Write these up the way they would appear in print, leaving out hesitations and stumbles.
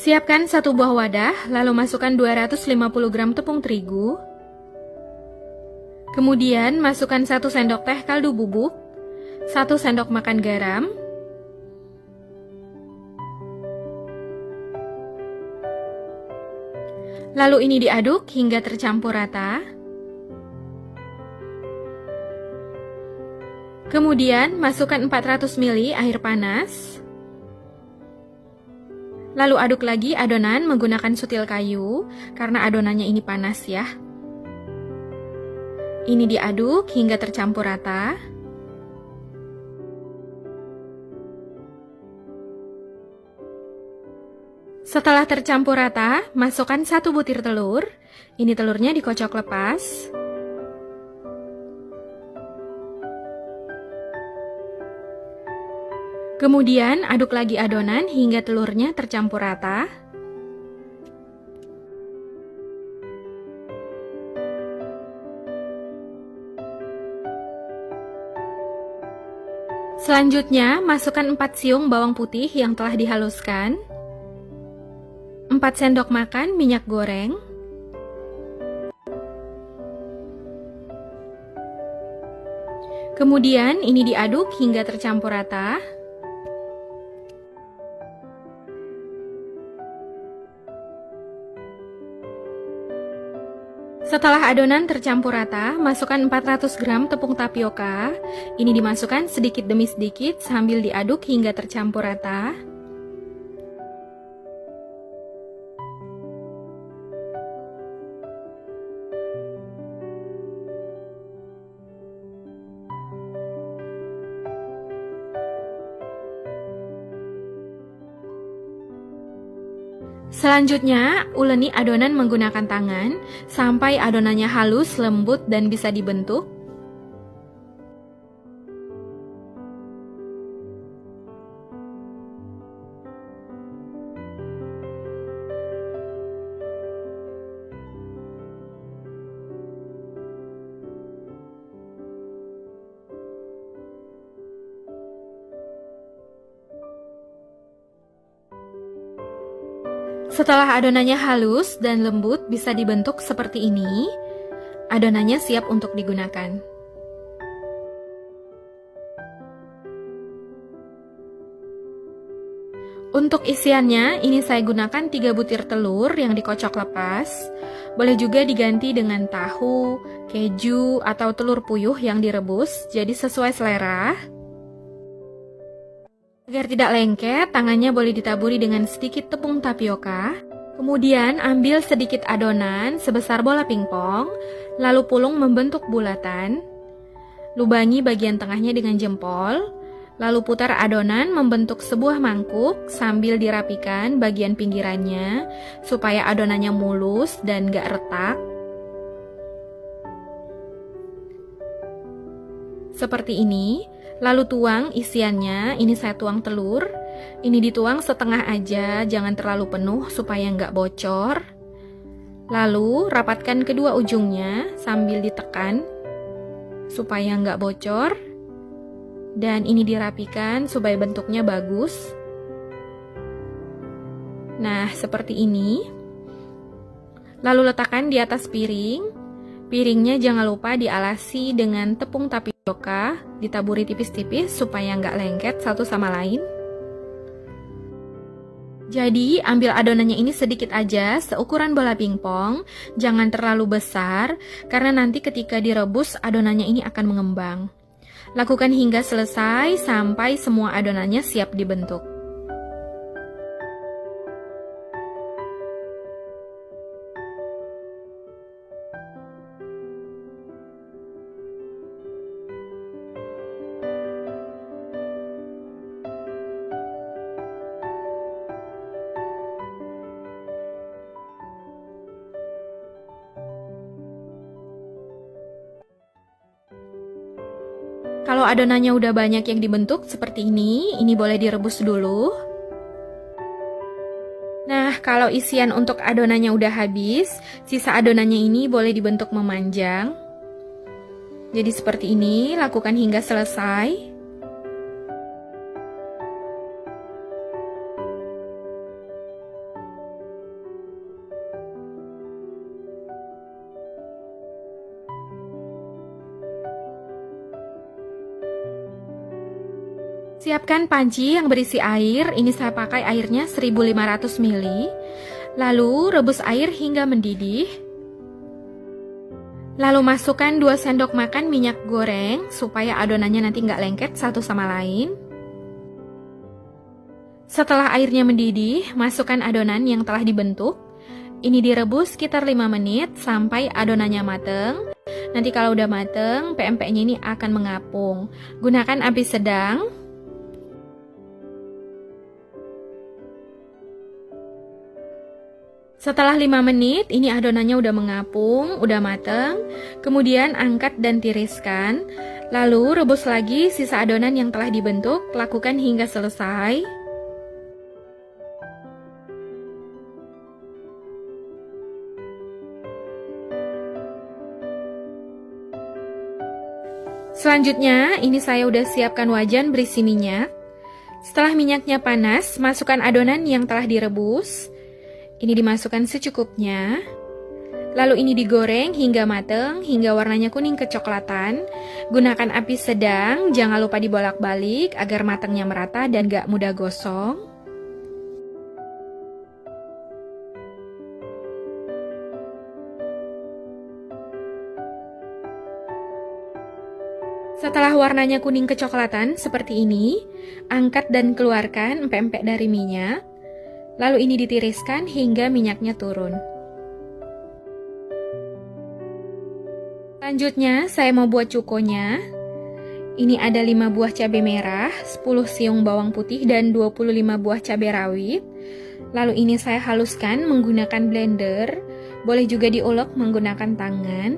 Siapkan satu buah wadah, lalu masukkan 250 gram tepung terigu. Kemudian masukkan 1 sendok teh kaldu bubuk, 1 sendok makan garam, lalu ini diaduk hingga tercampur rata. Kemudian masukkan 400 ml air panas. Lalu aduk lagi adonan menggunakan sutil kayu, karena adonannya ini panas ya. Ini diaduk hingga tercampur rata. Setelah tercampur rata, masukkan 1 butir telur. Ini telurnya dikocok lepas. Kemudian aduk lagi adonan hingga telurnya tercampur rata. Selanjutnya, masukkan 4 siung bawang putih yang telah dihaluskan, 4 sendok makan minyak goreng, kemudian ini diaduk hingga tercampur rata. Setelah adonan tercampur rata, masukkan 400 gram tepung tapioka. Ini dimasukkan sedikit demi sedikit sambil diaduk hingga tercampur rata. Selanjutnya, uleni adonan menggunakan tangan sampai adonannya halus, lembut, dan bisa dibentuk. Setelah adonannya halus dan lembut bisa dibentuk seperti ini, adonannya siap untuk digunakan. Untuk isiannya, ini saya gunakan 3 butir telur yang dikocok lepas. Boleh juga diganti dengan tahu, keju, atau telur puyuh yang direbus, jadi sesuai selera. Agar tidak lengket, tangannya boleh ditaburi dengan sedikit tepung tapioka. Kemudian ambil sedikit adonan sebesar bola pingpong, lalu pulung membentuk bulatan. Lubangi bagian tengahnya dengan jempol, lalu putar adonan membentuk sebuah mangkuk sambil dirapikan bagian pinggirannya supaya adonannya mulus dan gak retak. Seperti ini. Lalu tuang isiannya, ini saya tuang telur. Ini dituang setengah aja, jangan terlalu penuh supaya nggak bocor. Lalu rapatkan kedua ujungnya sambil ditekan supaya nggak bocor. Dan ini dirapikan supaya bentuknya bagus. Nah, seperti ini. Lalu letakkan di atas piring. Piringnya jangan lupa dialasi dengan tepung tapioka, ditaburi tipis-tipis supaya nggak lengket satu sama lain. Jadi, ambil adonannya ini sedikit aja, seukuran bola pingpong, jangan terlalu besar, karena nanti ketika direbus adonannya ini akan mengembang. Lakukan hingga selesai sampai semua adonannya siap dibentuk. Kalau adonannya udah banyak yang dibentuk seperti ini boleh direbus dulu. Nah, kalau isian untuk adonannya udah habis, sisa adonannya ini boleh dibentuk memanjang. Jadi seperti ini, lakukan hingga selesai. Siapkan panci yang berisi air, ini saya pakai airnya 1500 ml. Lalu rebus air hingga mendidih. Lalu masukkan 2 sendok makan minyak goreng supaya adonannya nanti nggak lengket satu sama lain. Setelah airnya mendidih, masukkan adonan yang telah dibentuk. Ini direbus sekitar 5 menit sampai adonannya mateng. Nanti kalau udah mateng, pempeknya ini akan mengapung. Gunakan api sedang. Setelah 5 menit, ini adonannya udah mengapung, udah mateng. Kemudian angkat dan tiriskan. Lalu rebus lagi sisa adonan yang telah dibentuk, lakukan hingga selesai. Selanjutnya, ini saya udah siapkan wajan berisi minyak. Setelah minyaknya panas, masukkan adonan yang telah direbus. Ini dimasukkan secukupnya. Lalu ini digoreng hingga mateng, hingga warnanya kuning kecoklatan. Gunakan api sedang, jangan lupa dibolak-balik agar matangnya merata dan gak mudah gosong. Setelah warnanya kuning kecoklatan seperti ini, angkat dan keluarkan empek-empek dari minyak. Lalu ini ditiriskan hingga minyaknya turun. Selanjutnya, saya mau buat cukonya. Ini ada 5 buah cabai merah, 10 siung bawang putih, dan 25 buah cabai rawit. Lalu ini saya haluskan menggunakan blender, boleh juga diulek menggunakan tangan.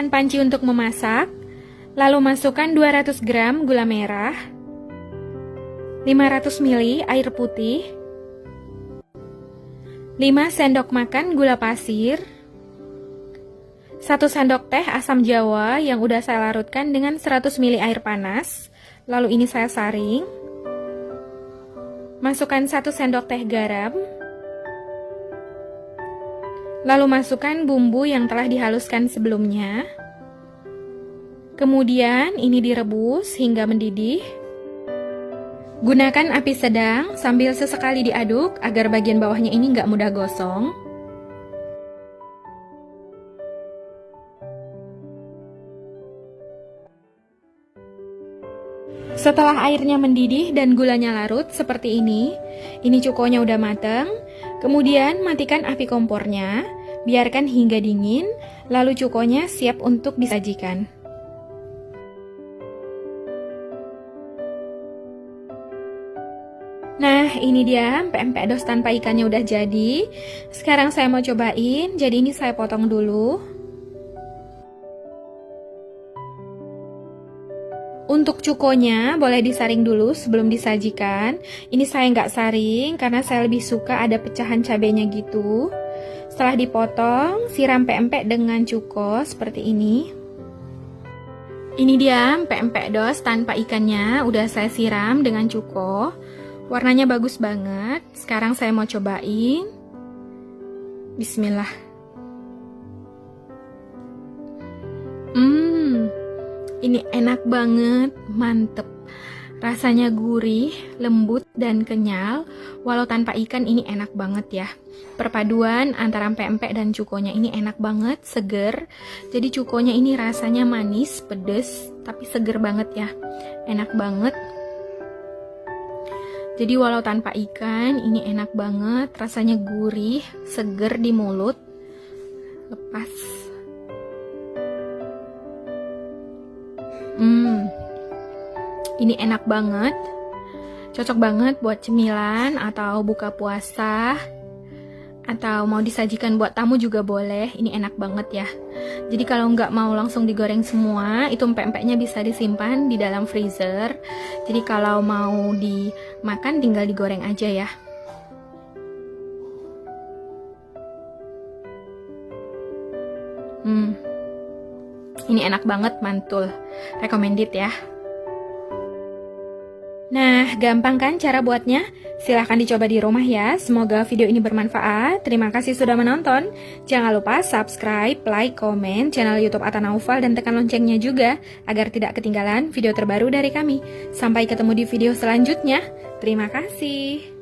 Panci untuk memasak, lalu masukkan 200 gram gula merah, 500 ml air putih, 5 sendok makan gula pasir, 1 sendok teh asam jawa yang udah saya larutkan dengan 100 ml air panas, lalu ini saya saring. Masukkan 1 sendok teh garam. Lalu masukkan bumbu yang telah dihaluskan sebelumnya. Kemudian ini direbus hingga mendidih. Gunakan api sedang sambil sesekali diaduk agar bagian bawahnya ini nggak mudah gosong. Setelah airnya mendidih dan gulanya larut seperti ini cukonya udah mateng. Kemudian matikan api kompornya, biarkan hingga dingin, lalu cukonya siap untuk disajikan. Nah, ini dia empek-empek dos tanpa ikannya udah jadi. Sekarang saya mau cobain, jadi ini saya potong dulu. Untuk cukonya boleh disaring dulu sebelum disajikan. Ini saya nggak saring karena saya lebih suka ada pecahan cabenya gitu. Setelah dipotong, siram empek-empek dengan cuko seperti ini. Ini dia empek-empek dos tanpa ikannya, udah saya siram dengan cuko. Warnanya bagus banget. Sekarang saya mau cobain. Bismillah. Ini enak banget, mantep. Rasanya gurih, lembut, dan kenyal. Walau tanpa ikan ini enak banget ya. Perpaduan antara empek-empek dan cukonya ini enak banget, seger. Jadi cukonya ini rasanya manis, pedes, tapi seger banget ya. Enak banget. Jadi walau tanpa ikan ini enak banget, rasanya gurih, seger di mulut. Lepas. Ini enak banget, cocok banget buat cemilan atau buka puasa, atau mau disajikan buat tamu juga boleh. Ini enak banget ya. Jadi kalau nggak mau langsung digoreng semua, itu empek-empeknya bisa disimpan di dalam freezer. Jadi kalau mau dimakan tinggal digoreng aja ya. Ini enak banget, mantul. Recommended ya. Nah, gampang kan cara buatnya? Silahkan dicoba di rumah ya. Semoga video ini bermanfaat. Terima kasih sudah menonton. Jangan lupa subscribe, like, komen channel YouTube Atta Naufal dan tekan loncengnya juga agar tidak ketinggalan video terbaru dari kami. Sampai ketemu di video selanjutnya. Terima kasih.